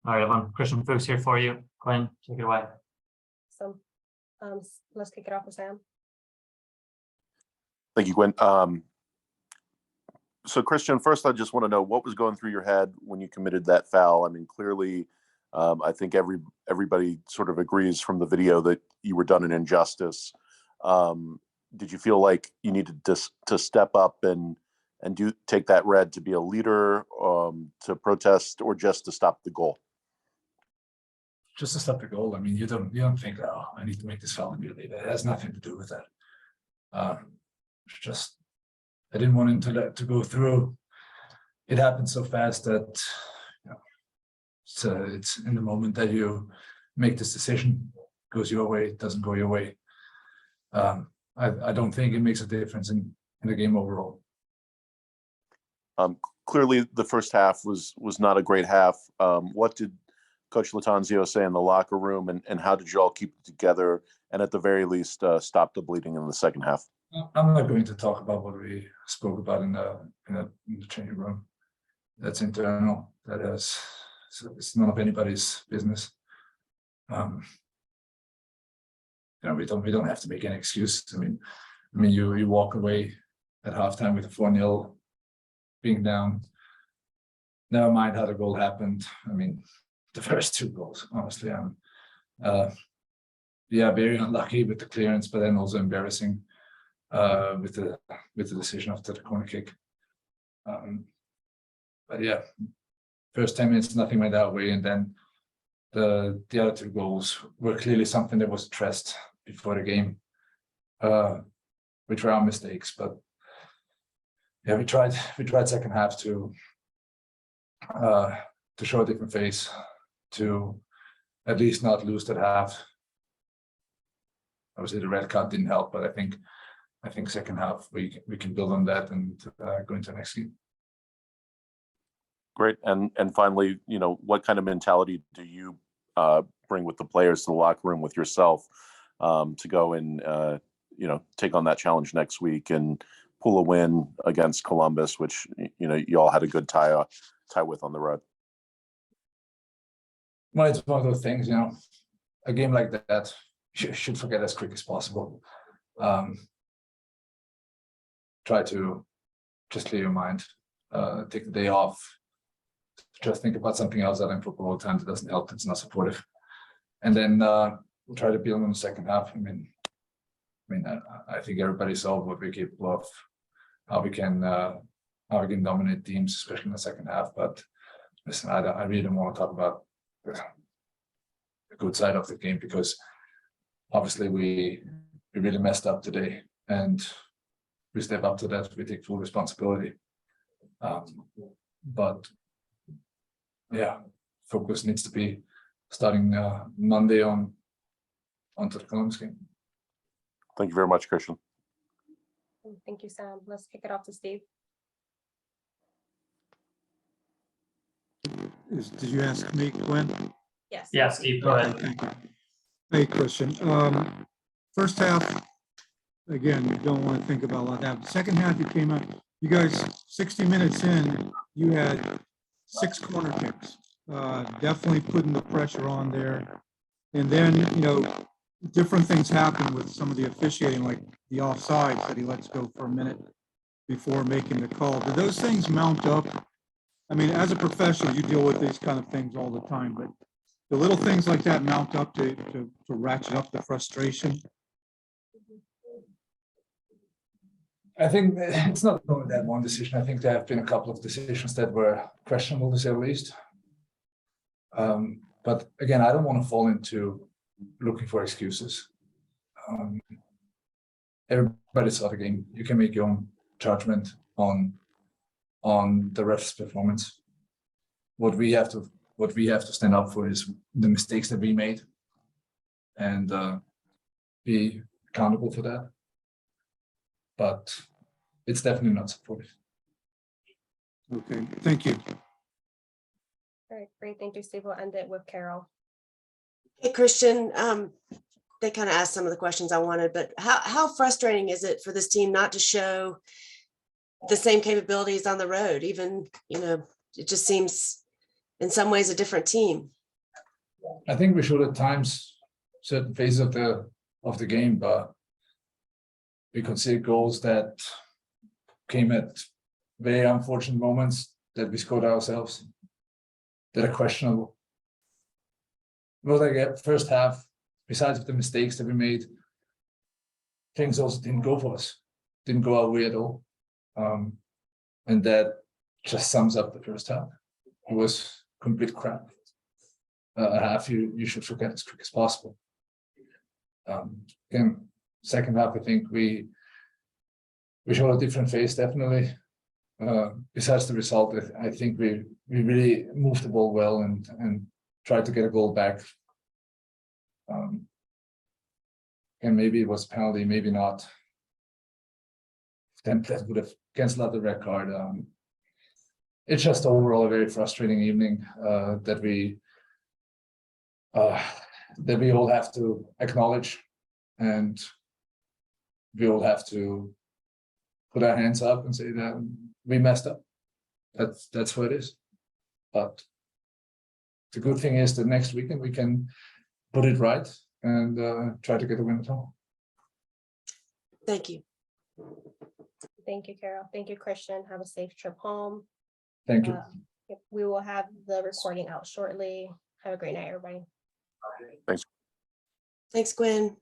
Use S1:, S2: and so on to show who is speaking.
S1: All right, everyone. Christian Fuchs here for you. Glenn, take it away.
S2: So let's kick it off with Sam.
S3: Thank you, Gwen. So Christian, first, I just want to know what was going through your head when you committed that foul. I mean, clearly, I think everybody sort of agrees from the video that you were done an injustice. Did you feel like you needed to step up and take that red to be a leader, to protest, or just to stop the goal?
S4: Just to stop the goal. I mean, you don't think, oh, I need to make this foul immediately. That has nothing to do with that. Just I didn't want him to go through. It happened so fast that it's in the moment that you make this decision, goes your way, it doesn't go your way. I don't think it makes a difference in the game overall.
S3: Clearly, the first half was not a great half. What did Coach Latanzio say in the locker room, and how did you all keep it together and at the very least stop the bleeding in the second half?
S4: I'm not going to talk about what we spoke about in the training room. That's internal. It's none of anybody's business. We don't have to make any excuse. I mean, you walk away at halftime with a 4-0 being down. Never mind how the goal happened. I mean, the first two goals, honestly, I'm very unlucky with the clearance, but then also embarrassing with the decision after the corner kick. But yeah, first 10 minutes, nothing went that way, and then the other two goals were clearly something that was addressed before the game, which were our mistakes. But yeah, we tried second half to show a different face, to at least not lose that half. Obviously, the red card didn't help, but I think second half we can build on that and go into the next game.
S3: Great. And finally, what kind of mentality do you bring with the players to the locker room with yourself to go and take on that challenge next week and pull a win against Columbus, which you all had a good tie with on the road?
S4: Well, it's one of those things, a game like that you should forget as quick as possible. Try to just clear your mind, take the day off, just think about something else other than football all the time. That doesn't help. It's not supportive. And then we'll try to build on the second half. I think everybody saw what we're capable of, how we can dominate teams, especially in the second half. But listen, I really don't want to talk about the good side of the game, because obviously we really messed up today, and we step up to that. We take full responsibility. But yeah, focus needs to be starting Monday onto the Columbus game.
S3: Thank you very much, Christian.
S2: Thank you, Sam. Let's kick it off to Steve.
S5: Did you ask me, Gwen?
S2: Yes.
S1: Yeah, Steve, go ahead.
S5: Okay. Hey, Christian. First half, again, you don't want to think about like that. Second half, you came out. You guys, 60 minutes in, you had 6 corner kicks. Definitely putting the pressure on there. And then, different things happen with some of the officiating, like the offsides that he lets go for a minute before making the call. Do those things mount up? I mean, as a professional, you deal with these kind of things all the time, but the little things like that mount up to ratchet up the frustration.
S4: I think it's not only that one decision. I think there have been a couple of decisions that were questionable, to say the least. But again, I don't want to fall into looking for excuses. Everybody saw the game. You can make your own judgment on the ref's performance. What we have to stand up for is the mistakes that we made, and be accountable for that. But it's definitely not supportive.
S5: Okay, thank you.
S2: All right, great. Thank you, Steve. We'll end it with Carol.
S6: Hey, Christian, they kind of asked some of the questions I wanted, but how frustrating is it for this team not to show the same capabilities on the road? Even, it just seems in some ways a different team.
S4: I think we showed at times certain phases of the game, but we conceded goals that came at very unfortunate moments that we scored ourselves that are questionable. Well, like first half, besides the mistakes that we made, things also didn't go for us, didn't go our way at all. And that just sums up the first half. It was complete crap. A half you should forget as quick as possible. Again, second half, I think we showed a different face, definitely. Besides the result, I think we really moved the ball well and tried to get a goal back. And maybe it was a penalty, maybe not. Then that would have canceled out the red card. It's just overall a very frustrating evening that we all have to acknowledge, and we all have to put our hands up and say that we messed up. That's what it is. But the good thing is that next weekend we can put it right and try to get a win at home.
S6: Thank you.
S2: Thank you, Carol. Thank you, Christian. Have a safe trip home.
S4: Thank you.
S2: Yep, we will have the recording out shortly. Have a great night, everybody.
S6: Thanks, Gwen.